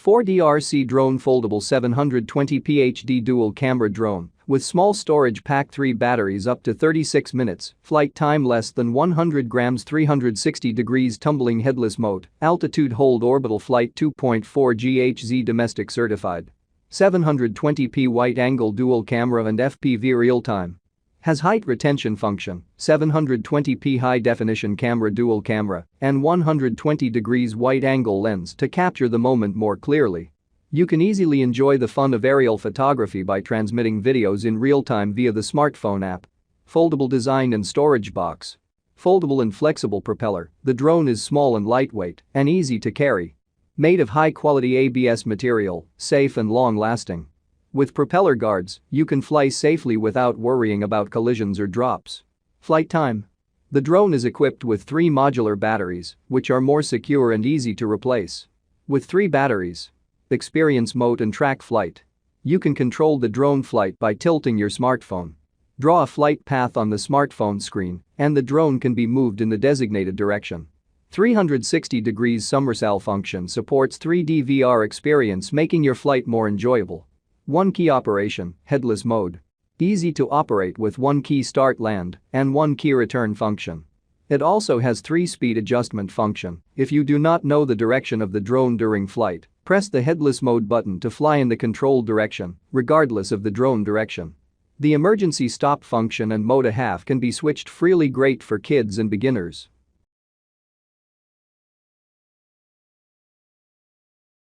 4DRC Drone Foldable 720p HD Dual Camera Drone with small storage pack 3 batteries up to 36 minutes, flight time less than 100 grams 360 degrees tumbling headless mode, altitude hold orbital flight 2.4 GHz domestic certified. 720p wide angle dual camera and FPV real time. Has height retention function, 720p high definition camera dual camera, and 120 degrees wide angle lens to capture the moment more clearly. You can easily enjoy the fun of aerial photography by transmitting videos in real time via the smartphone app. Foldable design and storage box. Foldable and flexible propeller, the drone is small and lightweight and easy to carry. Made of high-quality ABS material, safe and long-lasting. With propeller guards, you can fly safely without worrying about collisions or drops. Flight time. The drone is equipped with 3 modular batteries, which are more secure and easy to replace. With 3 batteries. Experience mode and track flight. You can control the drone flight by tilting your smartphone. Draw a flight path on the smartphone screen, and the drone can be moved in the designated direction. 360 degrees somersault function supports 3D VR experience, making your flight more enjoyable. 1 key operation, headless mode. Easy to operate with 1 key start land and 1 key return function. It also has 3-speed adjustment function. If you do not know the direction of the drone during flight, press the headless mode button to fly in the controlled direction, regardless of the drone direction. The emergency stop function and mode half can be switched freely, great for kids and beginners.